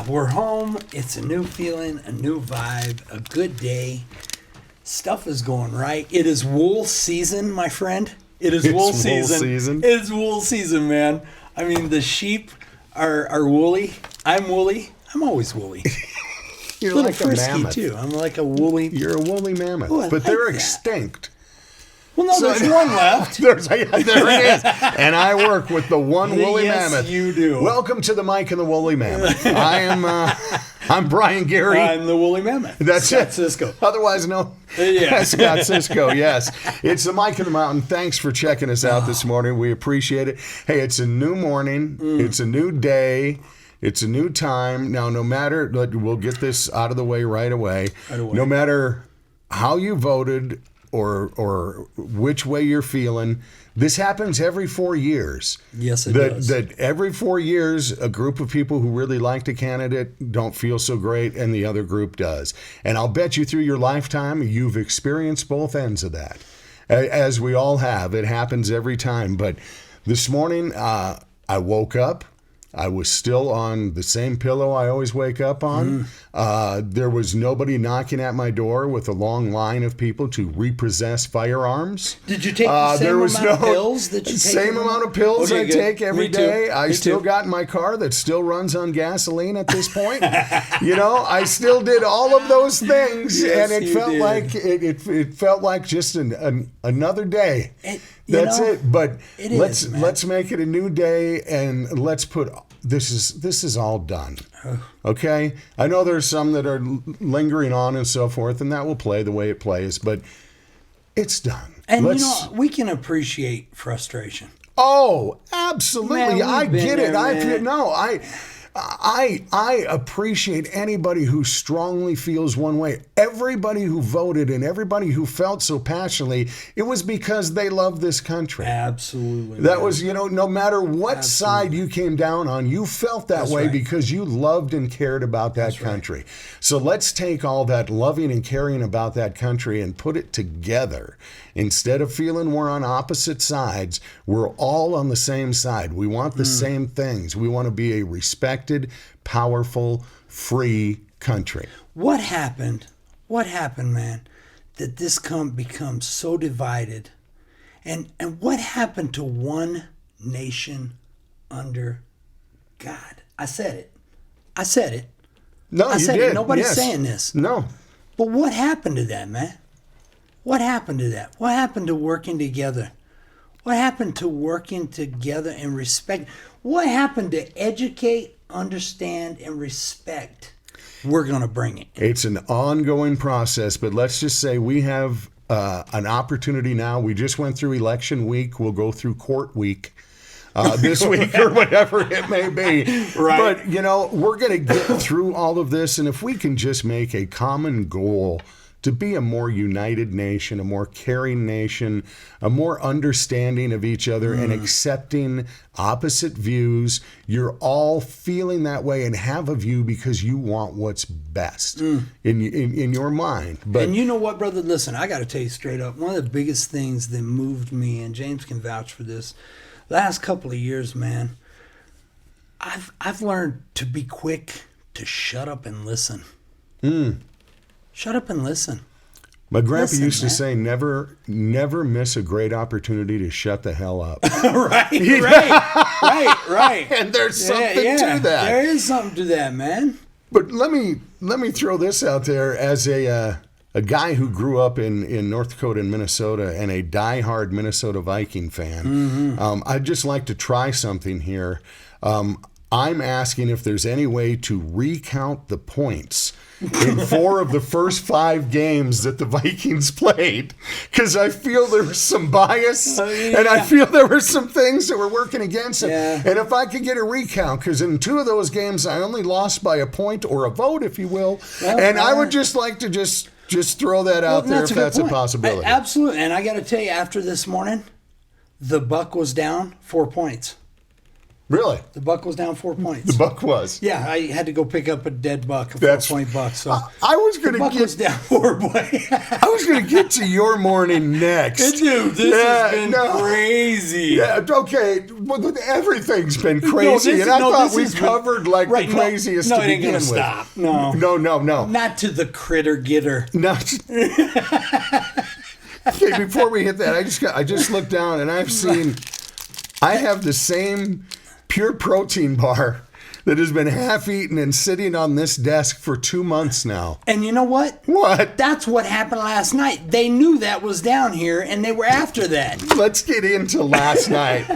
we're home. It's a new feeling, a new vibe, a good day. Stuff is going right. It is wool season, my friend. It's wool season. It is wool season, man. I mean, the sheep are woolly. I'm woolly. I'm always woolly. You're a little like frisky, a mammoth. too. I'm like a woolly. You're a woolly mammoth. Ooh, but they're that. extinct. Well, no, there's one left. There it is. And I work with the one woolly mammoth. Yes, you do. Welcome to the Mike and the Woolly Mammoth. I'm Brian Gary. I'm the woolly mammoth. That's Scott it. Cisco. Otherwise known as Scott Cisco, yes. It's the Mike and the Mountain. Thanks for checking us out this morning. We appreciate it. Hey, it's a new morning. It's a new day. It's a new time. Now, no matter, we'll get this out of the way right away. No matter how you voted or which way you're feeling, this happens every 4 years. Yes, it does. That every 4 years, a group of people who really liked a candidate don't feel so great, and the other group does. And I'll bet you through your lifetime, you've experienced both ends of that, as we all have. It happens every time. But this morning, I woke up. I was still on the same pillow I always wake up on. There was nobody knocking at my door with a long line of people to repossess firearms. Did you take the same amount of pills that you take? Same amount of pills I take every day. I Me still too. got my car that still runs on gasoline at this point. I still did all of those things, Yes, and it you felt did. like it felt like just another day. That's it. But let's make it a new day, and let's put this is all done. Okay? I know there's some that are lingering on and so forth, and that will play the way it plays, but it's done. And we can appreciate frustration. Oh, absolutely. Man, I we've get been it. there, I appreciate anybody who strongly feels one way. Everybody who voted and everybody who felt so passionately, it was because they love this country. Absolutely. That was, no matter what side you came down on, you felt that way because you loved and cared about that country. Right. So let's take all that loving and caring about that country and put it together. Instead of feeling we're on opposite sides, we're all on the same side. We want the same things. We want to be a respected, powerful, free country. What happened, man, that this becomes so divided? And what happened to one nation under God? I said it. No, I said did. it. Nobody's Yes. saying this. No. But what happened to that, man? What happened to that? What happened to working together? What happened to working together and respect? What happened to educate, understand, and respect? We're going to bring it. It's an ongoing process, but let's just say we have an opportunity now. We just went through election week. We'll go through court week. This week or whatever it may be. Right. But, we're going to get through all of this, and if we can just make a common goal to be a more united nation, a more caring nation, a more understanding of each other and accepting opposite views. You're all feeling that way and have a view because you want what's best in your mind. But and you know what, brother? Listen, I got to tell you straight up, one of the biggest things that moved me, and James can vouch for this, last couple of years, man, I've learned to be quick to shut up and listen. Shut up and listen. My grandpa used to say, never miss a great opportunity to shut the hell up. Right. And there's something to that. There is something to that, man. But let me throw this out there as a guy who grew up in North Dakota and Minnesota and a diehard Minnesota Viking fan. I'd just like to try something here. I'm asking if there's any way to recount the points in 4 of the first 5 games that the Vikings played, because I feel there was some bias and I feel there were some things that were working against it. Yeah. And if I could get a recount, because in 2 of those games I only lost by a point or a vote, if you will, and I would just like to just throw that out there if that's a possibility. Absolutely. And I got to tell you, after this morning, the buck was down 4 points. Really? The buck was down 4 points. The buck was. Yeah, I had to go pick up a dead buck, a 4-point buck. So I was going to buck was down 4 points. I was going to get to your morning next. Dude, this has been crazy. Yeah, okay. Well, everything's been crazy, and I thought we covered like the craziest to begin with. Stop. No. Not to the critter getter. No. Okay, before we hit that, I just looked down and I have the same pure protein bar that has been half-eaten and sitting on this desk for 2 months now. And you know what? What? That's what happened last night. They knew that was down here, and they were after that. Let's get into last night.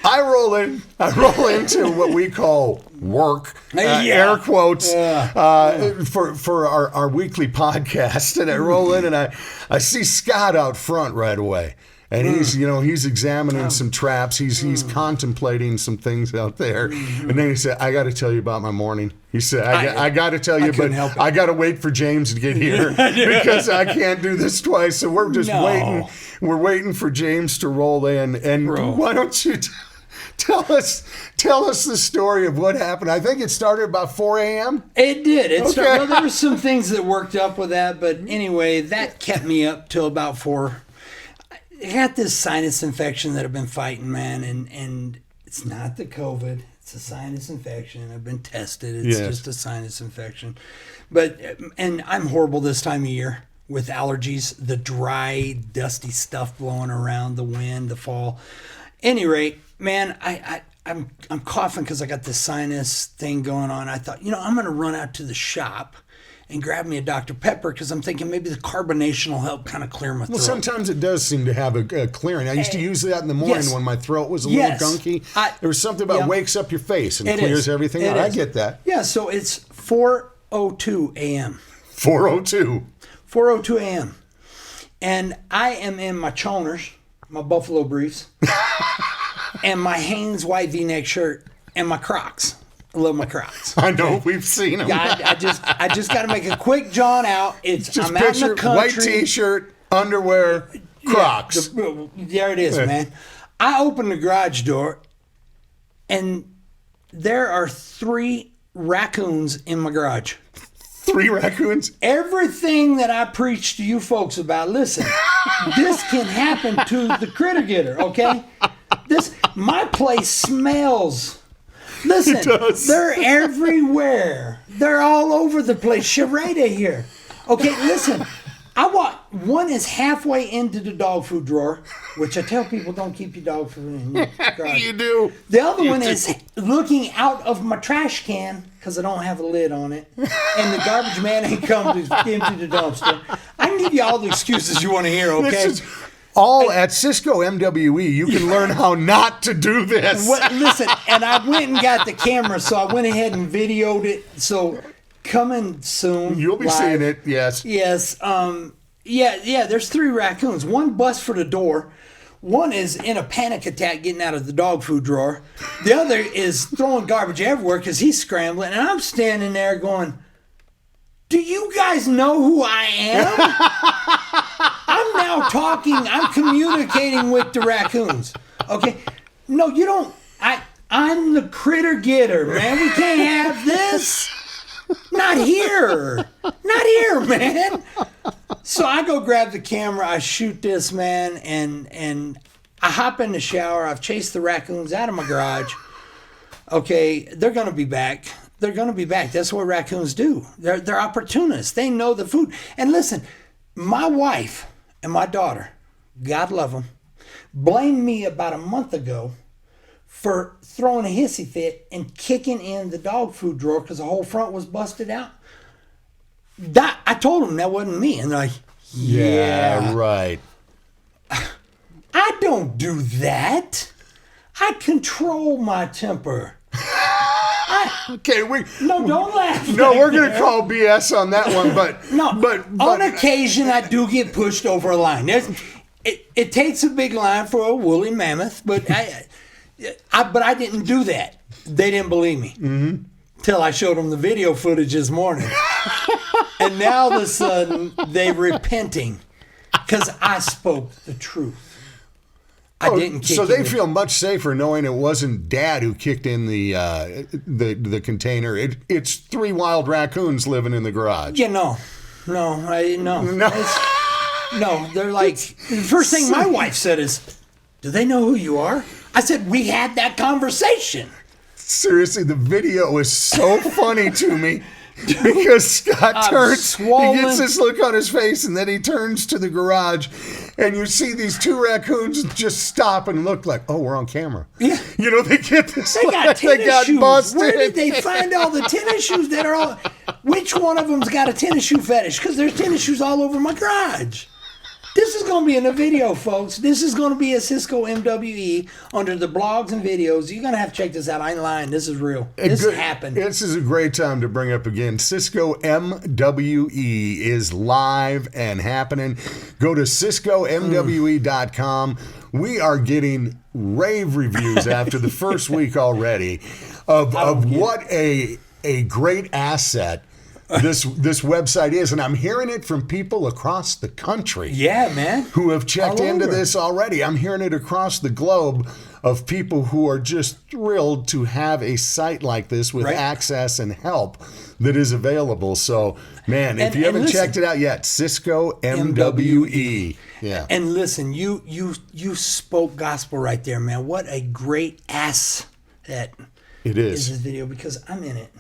I roll into what we call work, air quotes, for our weekly podcast. And I roll in and I see Scott out front right away. And he's examining some traps. He's contemplating some things out there. And then he said, I got to tell you about my morning. He said, I got to tell you, but I got to wait for James to get here because I can't do this twice. So we're just waiting. We're waiting for James to roll in. And why don't you tell us the story of what happened? I think it started about 4 a.m. It did. Well, there were some things that worked up with that. But anyway, that kept me up till about 4. I got this sinus infection that I've been fighting, man, and it's not the COVID. It's a sinus infection. I've been tested. It's just a sinus infection. And I'm horrible this time of year with allergies, the dry, dusty stuff blowing around, the wind, the fall. Any rate, man, I'm coughing because I got this sinus thing going on. I thought, I'm going to run out to the shop and grab me a Dr. Pepper because I'm thinking maybe the carbonation will help kind of clear my throat. Well, sometimes it does seem to have a clearing. I used to use that in the morning when my throat was a little gunky. There was something about wakes up your face and clears everything out. I get that. Yeah, so it's 4:02 a.m. 4:02. 4:02 a.m. And I am in my choners, my Buffalo briefs, and my Hanes white V-neck shirt, and my Crocs. I love my Crocs. I know, we've seen them. I just got to make a quick jaunt out. I'm out in the country. White T-shirt, underwear, Crocs. There it is, man. I open the garage door, and there are 3 raccoons in my garage. 3 raccoons? Everything that I preach to you folks about, listen, this can happen to the critter getter, okay? My place smells. Listen, they're everywhere. They're all over the place. Charada here. Okay, listen. One is halfway into the dog food drawer, which I tell people don't keep your dog food in your garage. You do. The other one is looking out of my trash can because I don't have a lid on it, and the garbage man ain't come to empty the dumpster. I can give you all the excuses you want to hear, okay? All at Cisco MWE, you can learn how not to do this. Listen, and I went and got the camera, so I went ahead and videoed it. So coming soon. You'll be seeing it, yes. Yes. There's 3 raccoons. One busts for the door. One is in a panic attack getting out of the dog food drawer. The other is throwing garbage everywhere because he's scrambling. And I'm standing there going, do you guys know who I am? I'm now talking, I'm communicating with the raccoons. Okay? No, you don't. I'm the critter getter, man. We can't have this. Not here. Not here, man. So I go grab the camera, I shoot this, man, and I hop in the shower. I've chased the raccoons out of my garage. Okay, they're going to be back. They're going to be back. That's what raccoons do. They're opportunists. They know the food. And listen, my wife and my daughter, God love them, blamed me about a month ago for throwing a hissy fit and kicking in the dog food drawer because the whole front was busted out. I told them that wasn't me. And they're like, yeah, right. I don't do that. I control my temper. Okay, don't laugh. No, we're going to call BS on that one, but on occasion I do get pushed over a line. It takes a big line for a woolly mammoth, but I didn't do that. They didn't believe me till I showed them the video footage this morning, and now all of a sudden they're repenting because I spoke the truth. I didn't kick so they feel much safer knowing it wasn't Dad who kicked in the container. It's 3 wild raccoons living in the garage. Yeah, no. No, they're like, the first thing my wife said is, do they know who you are? I said, we had that conversation. Seriously, the video is so funny to me because Scott turns, he gets this look on his face, and then he turns to the garage, and you see these 2 raccoons just stop and look like, oh, we're on camera. Yeah. You know, they get this. They got tennis shoes. Busted. Where did they find all the tennis shoes that are all... Which one of them's got a tennis shoe fetish? Because there's tennis shoes all over my garage. This is going to be in the video, folks. This is going to be a Cisco MWE under the blogs and videos. You're going to have to check this out. I ain't lying. This is real. This happened. This is a great time to bring up again. Cisco MWE is live and happening. Go to CiscoMWE.com. We are getting rave reviews after the first week already of what a great asset this website is, and I'm hearing it from people across the country. Yeah, man. Who have checked into this already. I'm hearing it across the globe of people who are just thrilled to have a site like this with access and help that is available. So, man, if you haven't checked it out yet, Cisco MWE. Yeah. And listen, you spoke gospel right there, man. What a great ass that it is this video, because I'm in it.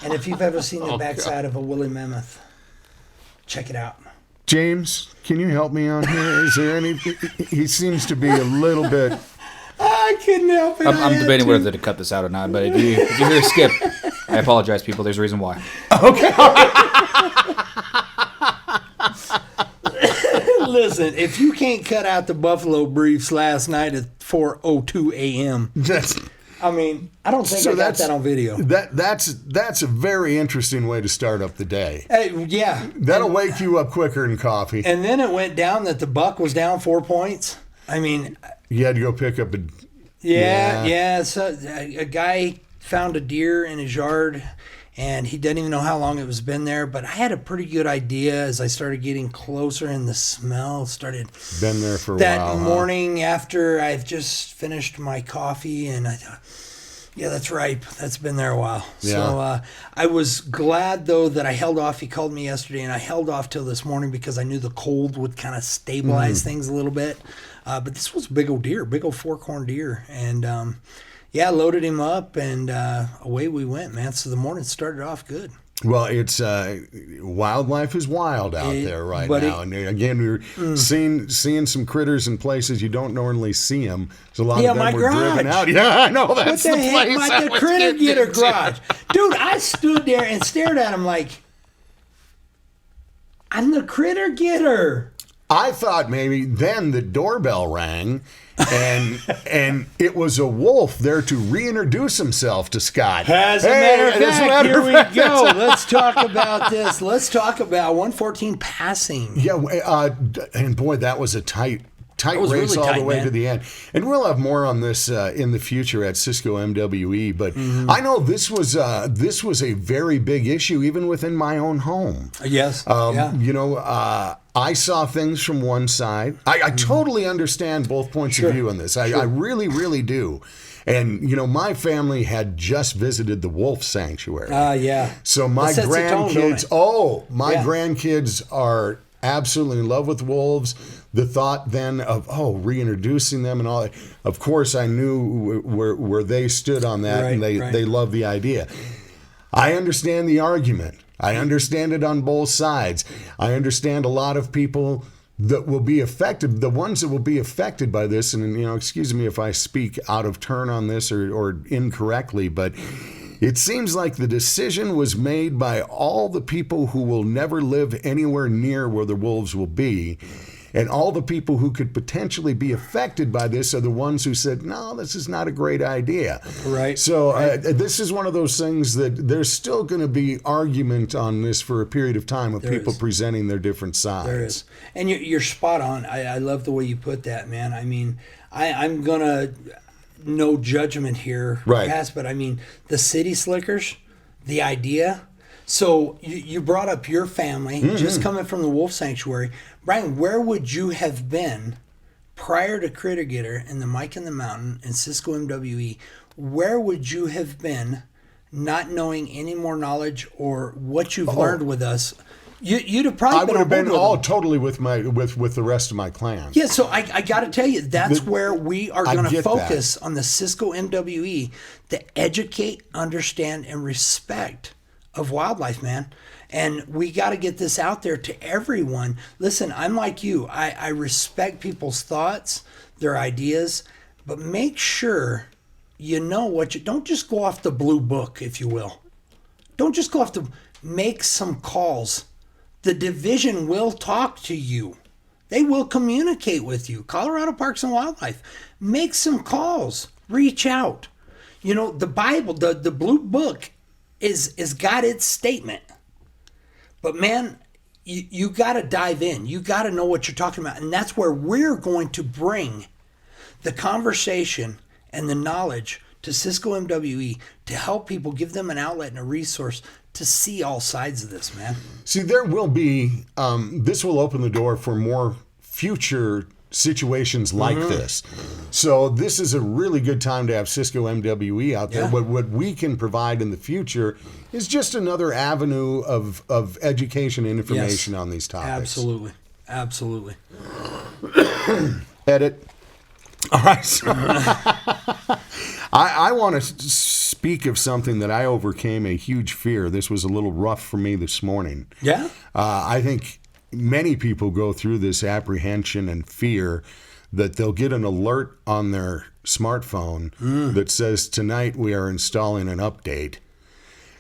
And if you've ever seen the backside of a woolly mammoth, check it out. James, can you help me on here? Is there any... He seems to be a little bit... I couldn't help it. I'm debating whether to cut this out or not, but if you hear a skip, I apologize, people. There's a reason why. Okay. Listen, if you can't cut out the buffalo briefs last night at 4:02 a.m., I mean, I don't think I got that on video. That's a very interesting way to start up the day. Yeah. That'll wake you up quicker than coffee. And then it went down that the buck was down 4 points. I mean... You had to go pick up a... Yeah. So a guy found a deer in his yard, and he didn't even know how long it was been there, but I had a pretty good idea as I started getting closer, and the smell started... Been there for a while, That morning after I've just finished my coffee, and I thought, yeah, that's ripe. That's been there a while. Yeah. So I was glad, though, that I held off. He called me yesterday, and I held off till this morning because I knew the cold would kind of stabilize things a little bit. But this was a big old deer, big old 4-corn deer. And, loaded him up, and away we went, man. So the morning started off good. Well, it's wildlife is wild out there right now. And again, we're seeing some critters in places you don't normally see them. So a lot of them were driven out. Yeah, I know. That's what the place. Heck, the critter getter garage. Dude, I stood there and stared at him like, I'm the critter getter. I thought maybe then the doorbell rang, and it was a wolf there to reintroduce himself to Scott. As a matter of fact, here we go. Let's talk about this. Let's talk about 114 passing. Yeah, and boy, that was a tight race really all the way to the end. And we'll have more on this in the future at Cisco MWE. But I know this was a very big issue even within my own home. Yes. I saw things from one side. I totally understand both points of view on this. I really, really do. And, my family had just visited the wolf sanctuary. Yeah. So my grandkids, grandkids are absolutely in love with wolves. The thought then of, reintroducing them and all that. Of course, I knew where they stood on that, and they love the idea. I understand the argument. I understand it on both sides. I understand a lot of people that will be affected, the ones that will be affected by this, and excuse me if I speak out of turn on this or incorrectly, but it seems like the decision was made by all the people who will never live anywhere near where the wolves will be. And all the people who could potentially be affected by this are the ones who said, no, this is not a great idea. Right. So this is one of those things that there's still going to be argument on this for a period of time of people presenting their different sides. There is. And you're spot on. I love the way you put that, man. I mean, I'm going to, no judgment here. Right. But I mean, the city slickers, the idea. So you brought up your family, just coming from the wolf sanctuary. Brian, where would you have been prior to Critter Getter and the Mike and the Mountain and Cisco MWE, where would you have been not knowing any more knowledge or what you've learned with us? You'd have probably been. I would have been totally with the rest of my clan. Yeah, so I got to tell you, that's where we are going to focus on the Cisco MWE to educate, understand, and respect of wildlife, man. And we got to get this out there to everyone. Listen, I'm like you. I respect people's thoughts, their ideas, but make sure you know what you... Don't just go off the blue book, if you will. Don't just go off the... Make some calls. The division will talk to you. They will communicate with you. Colorado Parks and Wildlife. Make some calls. Reach out. You know, the Bible, the blue book is got its statement. But man, you got to dive in. You got to know what you're talking about. And that's where we're going to bring the conversation and the knowledge to Cisco MWE to help people, give them an outlet and a resource to see all sides of this, man. See, there will be, this will open the door for more future situations like this. So this is a really good time to have Cisco MWE out there. Yeah. What we can provide in the future is just another avenue of education and information on these topics. Absolutely. Absolutely. Edit. All right. So I want to speak of something that I overcame a huge fear. This was a little rough for me this morning. Yeah? I think many people go through this apprehension and fear that they'll get an alert on their smartphone that says, tonight we are installing an update.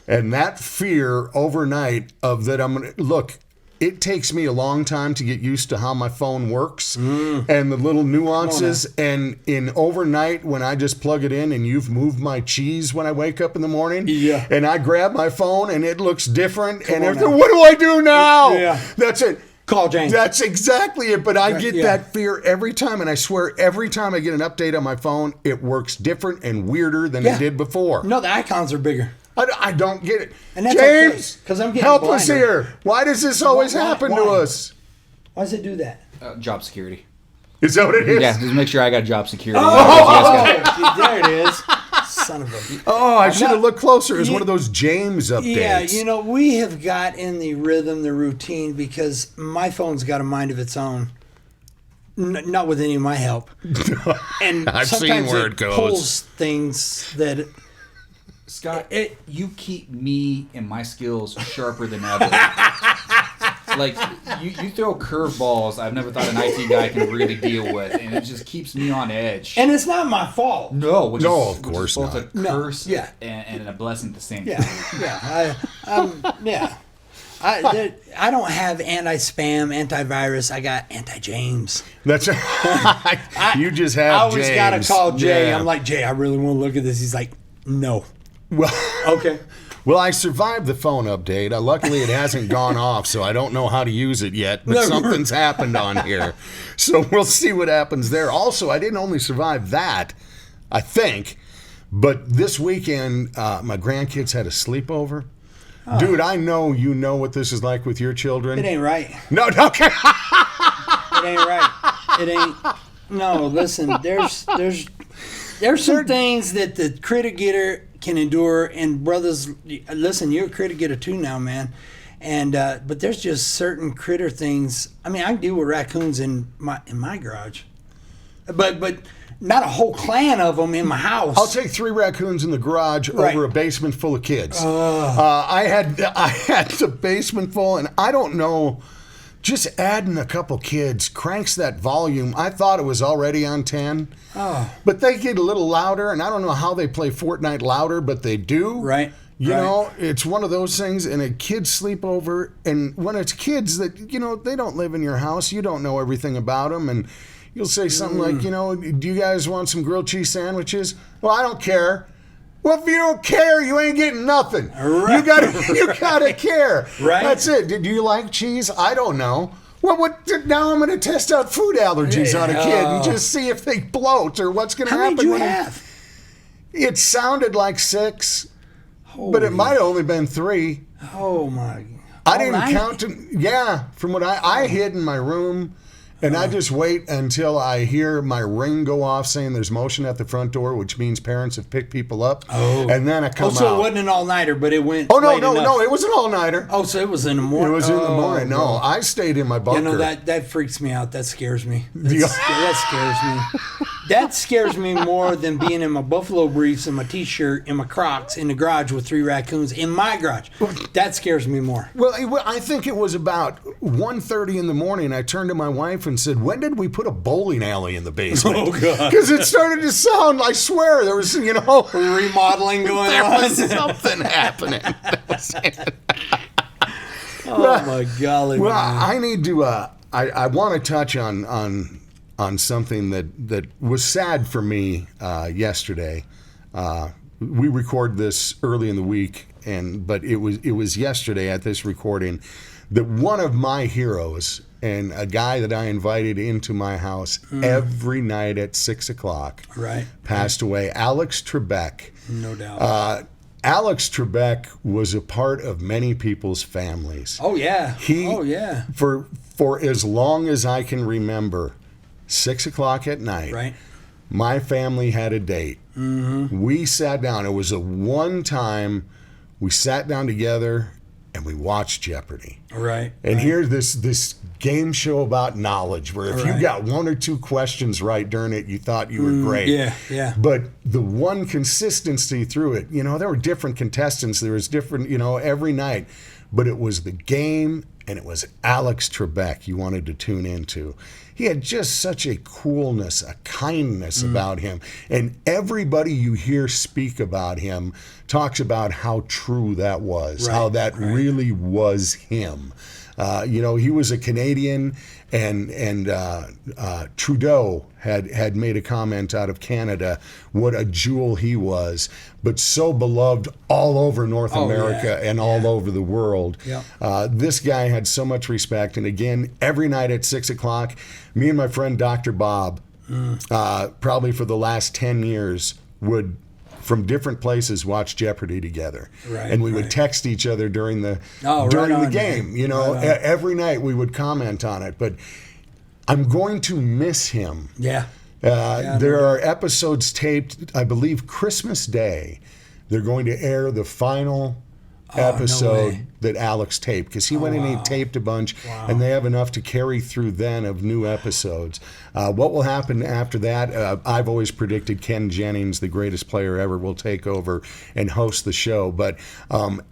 And that fear overnight of that I'm going to... Look, it takes me a long time to get used to how my phone works and the little nuances. And in overnight, when I just plug it in and you've moved my cheese when I wake up in the morning, and I grab my phone and it looks different, and everything, what do I do now? Yeah. That's it. Call James. That's exactly it. But I get that fear every time, and I swear every time I get an update on my phone, it works different and weirder than it did before. No, the icons are bigger. I don't get it. And that's James, because I'm getting help blinder. us here. Why does this always happen to us? Why does it do that? Job security. Is that what it is? Yeah, just make sure I got job security. There it is. Son of a... Oh, I should have looked closer. It's one of those James updates. Yeah, you know, we have got in the rhythm, the routine, because my phone's got a mind of its own. Not with any of my help. And I've sometimes seen where it goes. Pulls things that... Scott, you keep me and my skills sharper than ever. Like, you throw curveballs I've never thought an IT guy can really deal with, and it just keeps me on edge. And it's not my fault. No, of course both not. a curse Yeah. and a blessing at the same Yeah, time. yeah. I don't have anti-spam, antivirus. I got anti-James. That's you just have. I always got to call Jay. Yeah. I'm like, Jay, I really want to look at this. He's like, no. Well, Okay. Well, I survived the phone update. Luckily, it hasn't gone off, so I don't know how to use it yet. But something's happened on here, so we'll see what happens there. Also, I didn't only survive that, I think, but this weekend my grandkids had a sleepover. Oh. Dude, I know you know what this is like with your children. It ain't right. No, okay. It ain't right. It ain't. No, listen. There's some things that the critter getter can endure, and brothers, listen, you're a critter getter too now, man. And but there's just certain critter things. I mean, I can deal with raccoons in my garage, but not a whole clan of them in my house. I'll take 3 raccoons in the garage over a basement full of kids. I had the basement full, and I don't know. Just adding a couple kids cranks that volume. I thought it was already on 10. Oh. But they get a little louder, and I don't know how they play Fortnite louder, but they do. Right. You know, it's one of those things, and a kid sleepover, and when it's kids that, you know, they don't live in your house, you don't know everything about them, and you'll say something like, you know, do you guys want some grilled cheese sandwiches? Well, I don't care. Well, if you don't care, you ain't getting nothing. Right. You gotta care. Right. That's it. Do you like cheese? I don't know. Well, now I'm going to test out food allergies on a kid and just see if they bloat or what's going to happen. How many did you have? It sounded like 6, but it might have only been 3. Oh my! I didn't count them. Yeah, from what I hid in my room. And I just wait until I hear my ring go off saying there's motion at the front door, which means parents have picked people up. Oh. And then I come out. So it wasn't an all-nighter, but it went Oh, no, late enough. no, it was an all-nighter. Oh, so it was in the morning? It was in the morning. No, I stayed in my bunker. You know, that freaks me out. That scares me. That scares me. That scares me more than being in my Buffalo briefs and my T-shirt and my Crocs in the garage with 3 raccoons in my garage. That scares me more. Well, I think it was about 1:30 in the morning. I turned to my wife and said, when did we put a bowling alley in the basement? Oh, God. Because it started to sound, I swear, there was, remodeling going there on. was something happening. Oh, my golly. Well, man. I need to, I want to touch on something that was sad for me yesterday. We record this early in the week, but it was yesterday at this recording that one of my heroes and a guy that I invited into my house every night at 6:00 passed away. Alex Trebek. No doubt. Alex Trebek was a part of many people's families. Oh, yeah. For as long as I can remember, 6:00 at night, right. My family had a date. Mm-hmm. We sat down. It was a one time we sat down together and we watched Jeopardy. Right. And here's this game show about knowledge where if you got 1 or 2 questions right during it, you thought you were great. Yeah. But the one consistency through it, there were different contestants. There was different, every night. But it was the game, and it was Alex Trebek you wanted to tune into. He had just such a coolness, a kindness about him. And everybody you hear speak about him talks about how true that was, how that really was him. He was a Canadian, and Trudeau had made a comment out of Canada what a jewel he was, but so beloved all over North America and all over the world. Yeah. This guy had so much respect, and again, every night at 6:00, me and my friend Dr. Bob, probably for the last 10 years, would from different places watch Jeopardy together. And we would text each other during the game. Every night we would comment on it. But I'm going to miss him. There are episodes taped, I believe, Christmas Day. They're going to air the final episode that Alex taped, because he went in and he taped a bunch, and they have enough to carry through then of new episodes. What will happen after that? I've always predicted Ken Jennings, the greatest player ever, will take over and host the show. But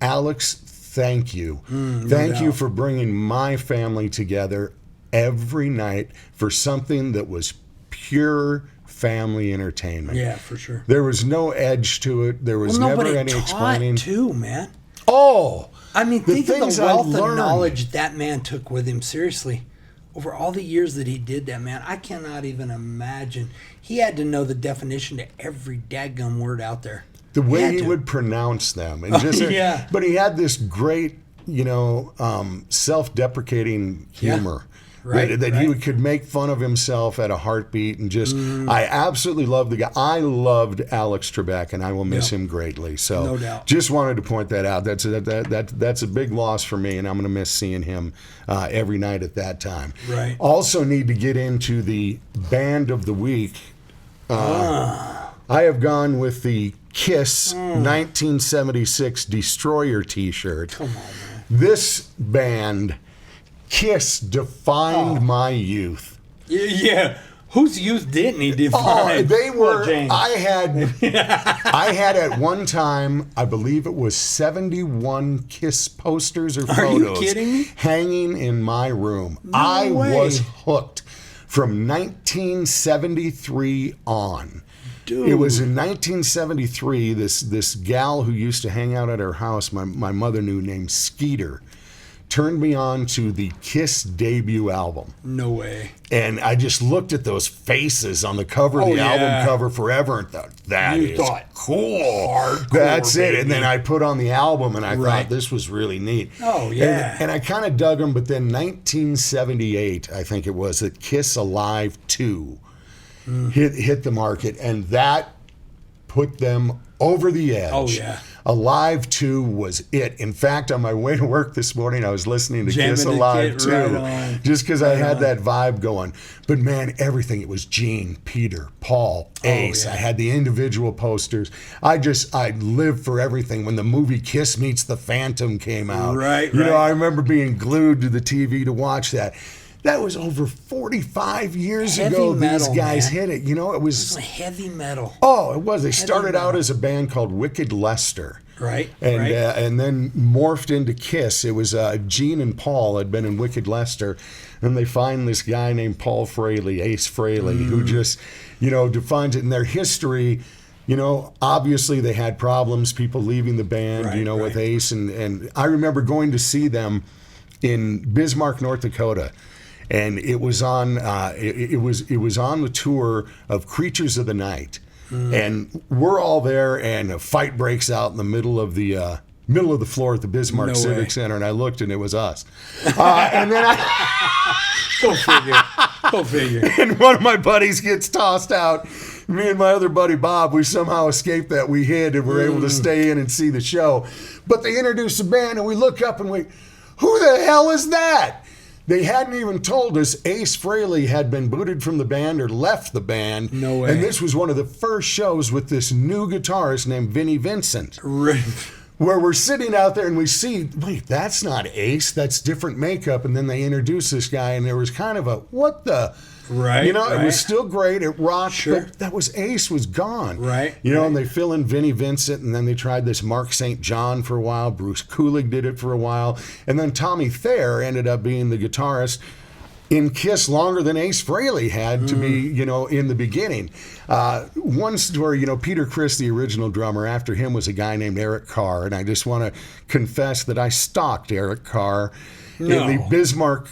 Alex, thank you. Thank you for bringing my family together every night for something that was pure family entertainment. Yeah, for sure. There was no edge to it. There was never any explaining. Too, man. Oh, I mean, think of the wealth of knowledge that man took with him. Seriously, over all the years that he did that, man, I cannot even imagine. He had to know the definition to every dadgum word out there. The way he would pronounce them, and but he had this great, self-deprecating humor. That he could make fun of himself at a heartbeat, and just I absolutely loved the guy. I loved Alex Trebek, and I will miss him greatly. So no doubt. Just wanted to point that out. That's a big loss for me, and I'm going to miss seeing him every night at that time. Also need to get into the band of the week. I have gone with the Kiss 1976 Destroyer T-shirt. Come on, man. This band, Kiss, defined my youth. Yeah. Whose youth didn't he define? They were. I had at one time, I believe it was 71 Kiss posters or photos you kidding me? hanging in my room. No I way. was hooked from 1973 on. Dude. It was in 1973. This gal who used to hang out at our house, my mother knew, named Skeeter, turned me on to the Kiss debut album. No way. And I just looked at those faces on the cover of the album cover forever and thought, that is cool. Hardcore, that's baby. it. And then I put on the album and I thought this was really neat. Oh, yeah. And I kind of dug them, but then 1978, I think it was, that Kiss Alive 2 hit the market, and that put them over the edge. Oh, yeah. Alive 2 was it. In fact, on my way to work this morning, I was listening to Kiss Alive 2, just because I had that vibe going. But man, everything, it was Gene, Peter, Paul, Ace. I had the individual posters. I lived for everything. When the movie Kiss Meets the Phantom came out, you know, I remember being glued to the TV to watch that. That was over 45 years ago. These guys hit it. You know, it was heavy metal. Oh, it was. They started out as a band called Wicked Lester. Right. And then morphed into Kiss. It was Gene and Paul had been in Wicked Lester. And they find this guy named Paul Fraley, Ace Fraley, who just, you know, defines it in their history. You know, obviously they had problems, people leaving the band, you know, with Ace. And I remember going to see them in Bismarck, North Dakota. And it was on it was on the tour of Creatures of the Night, and we're all there, and a fight breaks out in the middle of the floor at the Bismarck Civic Center, and I looked, and it was us. And then Go figure. And one of my buddies gets tossed out. Me and my other buddy Bob, we somehow escaped that. We hid and were able to stay in and see the show. But they introduced the band, and we look up and who the hell is that? They hadn't even told us Ace Frehley had been booted from the band or left the band. No way. And this was one of the first shows with this new guitarist named Vinnie Vincent. Right. Where we're sitting out there and we see, wait, that's not Ace, that's different makeup. And then they introduce this guy, and there was kind of a, what the? Right. You know, it was still great. It rocked. Sure. But that was Ace was gone. Right. You know, and they fill in Vinnie Vincent, and then they tried this Mark St. John for a while. Bruce Kulick did it for a while. And then Tommy Thayer ended up being the guitarist in Kiss longer than Ace Frehley had to be, you know, in the beginning. One story, you know, Peter Criss, the original drummer, after him was a guy named Eric Carr. And I just want to confess that I stalked Eric Carr in the Bismarck,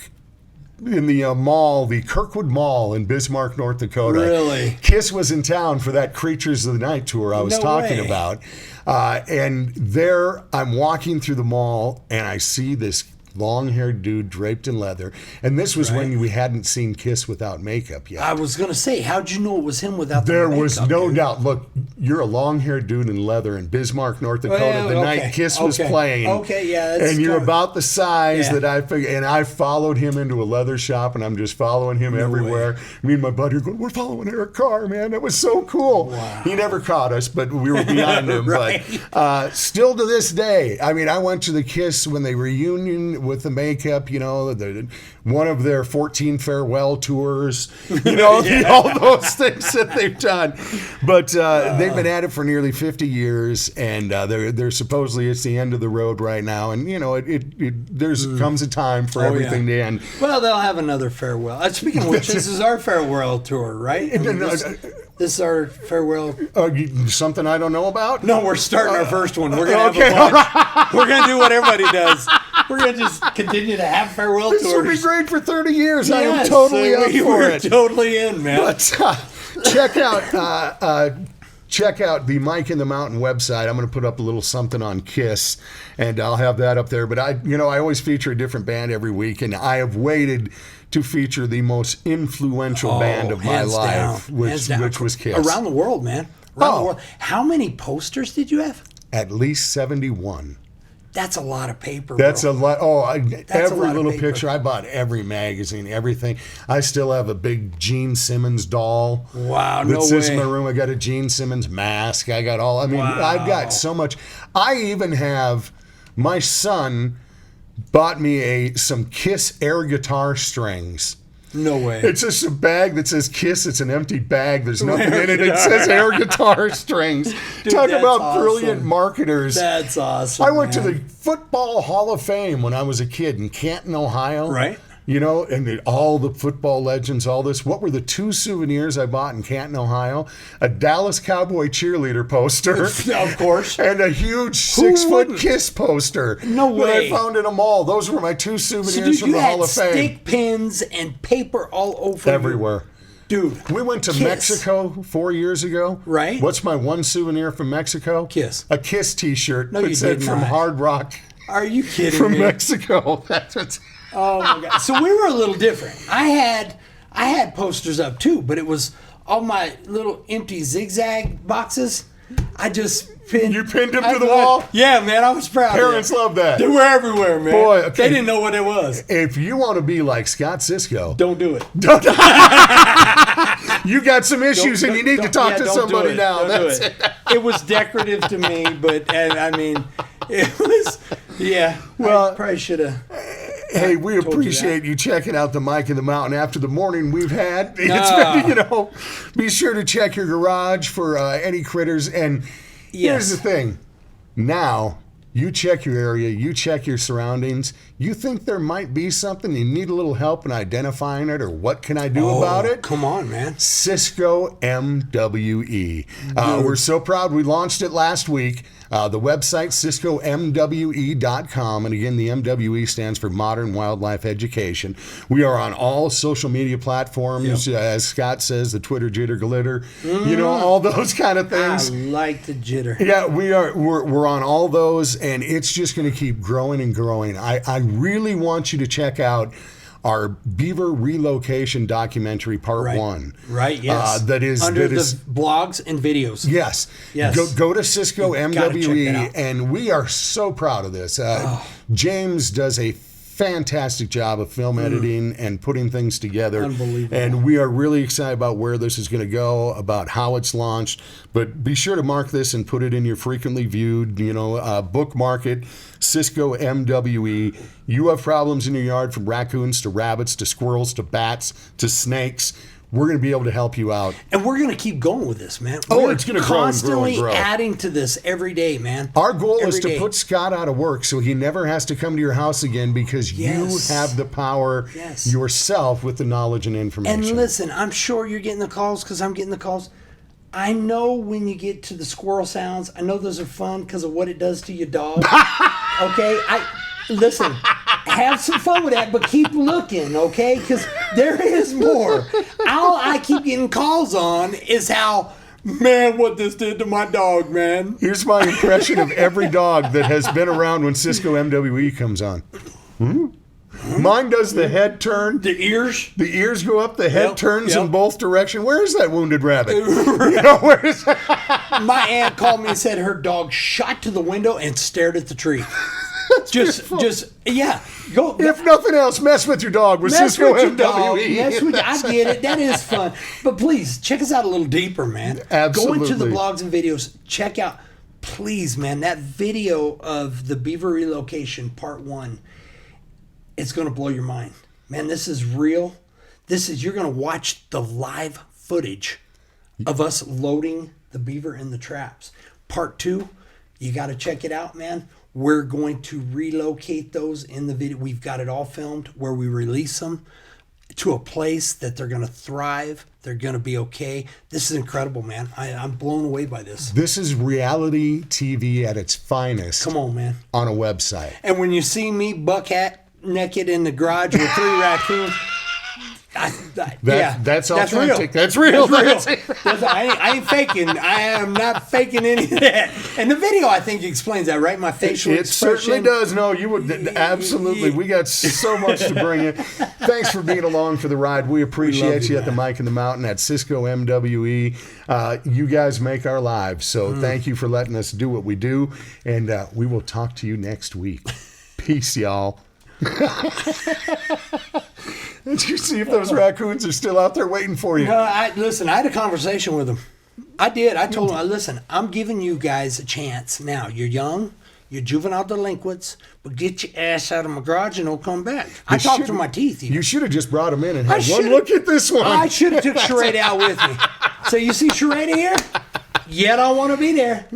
in the mall, the Kirkwood Mall in Bismarck, North Dakota. Really? Kiss was in town for that Creatures of the Night tour I was talking about. And there I'm walking through the mall, and I see this long-haired dude draped in leather. And this was when we hadn't seen Kiss without makeup yet. I was going to say, how'd you know it was him without the There makeup? was no doubt. Look, you're a long-haired dude in leather in Bismarck, North Dakota, the night Kiss was playing. Okay, yeah. That's and you're about the size that I figured. And I followed him into a leather shop, and I'm just following him everywhere. Me and my buddy are going, we're following Eric Carr, man. That was so cool. Wow. He never caught us, but we were behind him. But still to this day, I mean, I went to the Kiss when they reunion with the makeup, you know, one of their 14 farewell tours, you know, all those things that they've done. But they've been at it for nearly 50 years, and they're supposedly it's the end of the road right now. And you know, there's comes a time for everything to end. Well, they'll have another farewell. Speaking of which, this is our farewell tour, right? This is our farewell. Something I don't know about? No, we're starting our first one. We're gonna have a bunch. We're gonna do what everybody does. We're gonna just continue to have farewell tours. This will be great for 30 years. Yes, I am totally up for it. Totally in, man. But check out the Mike in the Mountain website. I'm going to put up a little something on Kiss, and I'll have that up there. But I always feature a different band every week, and I have waited to feature the most influential band of my life, which was Kiss. Around the world, man. Around the world. How many posters did you have? At least 71. That's a lot of paper, That's bro. a lot. Every little picture. I bought every magazine, everything. I still have a big Gene Simmons doll. Wow, that sits in my room. I got a Gene Simmons mask. I got all. I mean, I've got so much. I even have. My son bought me some Kiss air guitar strings. No way. It's just a bag that says Kiss. It's an empty bag. There's nothing in it. It says air guitar strings. Dude, Talk about brilliant marketers. That's awesome. I went to the Football Hall of Fame when I was a kid in Canton, Ohio. Right. You know, and all the football legends, all this. What were the two souvenirs I bought in Canton, Ohio? A Dallas Cowboy cheerleader poster. Of course. And a huge 6-foot Kiss poster. No way. That I found in a mall. Those were my two souvenirs from the Hall of Fame. Stick pins and paper all over everywhere. Dude. We went to Mexico 4 years ago. Right. What's my one souvenir from Mexico? Kiss. A Kiss t-shirt. No, you did from not. Hard Rock. Are you kidding me? From me? Mexico. That's what's... Oh my God! So we were a little different. I had posters up too, but it was all my little empty zigzag boxes. I just pinned. You pinned him to the wall? Yeah, man, I was proud. Parents love that. They were everywhere, man. Boy, okay. They didn't know what it was. If you want to be like Scott Cisco, Don't do it. You got some issues and you need to talk to somebody now. That's it. It was decorative to me, but I mean, it was. Yeah. Well, I probably should have. Hey, we appreciate you checking out the Mike in the Mountain after the morning we've had. It's be sure to check your garage for any critters. And here's the thing. Now, you check your area, you check your surroundings. You think there might be something, you need a little help in identifying it, or what can I do about it? Come on, man. Cisco MWE. We're so proud. We launched it last week. The website, CiscoMWE.com. And again, the MWE stands for Modern Wildlife Education. We are on all social media platforms, as Scott says, the Twitter, jitter, glitter, all those kind of things. I like the jitter. Yeah, we're on all those, and it's just going to keep growing and growing. I really want you to check out our beaver relocation documentary part 1. Right, yes. That is under the blogs and videos. Yes. Go to Cisco MWE, and we are so proud of this. James does a fantastic job of film editing and putting things together. Unbelievable. And we are really excited about where this is going to go, about how it's launched. But be sure to mark this and put it in your frequently viewed, bookmark it, Cisco MWE. You have problems in your yard, from raccoons to rabbits to squirrels to bats to snakes. We're going to be able to help you out. And we're going to keep going with this, man. It's going to grow and grow and grow. Constantly adding to this every day, man. Our goal is to put Scott out of work so he never has to come to your house again, because you have the power yourself with the knowledge and information. And listen, I'm sure you're getting the calls, because I'm getting the calls. I know when you get to the squirrel sounds, I know those are fun because of what it does to your dog. Okay? Listen, have some fun with that, but keep looking, okay? Because there is more. All I keep getting calls on is how, man, what this did to my dog, man. Here's my impression of every dog that has been around when Cisco MWE comes on. Mine does the head turn. The ears? The ears go up, the head turns in both directions. Where is that wounded rabbit? Where is that? My aunt called me and said her dog shot to the window and stared at the tree. Go. If nothing else, mess with your dog with Cisco MWE. I get it. That is fun. But please, check us out a little deeper, man. Absolutely. Go into the blogs and videos. Check out, please, man, that video of the beaver relocation part 1. It's going to blow your mind. Man, this is real. You're going to watch the live footage of us loading the beaver in the traps. Part 2, you got to check it out, man. We're going to relocate those in the video. We've got it all filmed where we release them to a place that they're going to thrive. They're going to be okay. This is incredible, man. I'm blown away by this. This is reality TV at its finest. Come on, man. On a website. And when you see me buck hat naked in the garage with 3 raccoons, that's authentic. That's real. I ain't faking. I am not faking any of that. And the video, I think, explains that, right? My facial expression. It certainly does. No, you would absolutely. We got so much to bring you. Thanks for being along for the ride. We appreciate you at the Mike in the Mountain at Cisco MWE. You guys make our lives. So thank you for letting us do what we do. And we will talk to you next week. Peace, y'all. Did you see if those raccoons are still out there waiting for you? No, listen, I had a conversation with them. I did. I told them, listen, I'm giving you guys a chance. Now, you're young, you're juvenile delinquents, but get your ass out of my garage and don't come back. I talked through my teeth. You should have just brought them in and had one look at this one. I should have took Sharada out with me. So you see Sharada here? Yet I want to be there.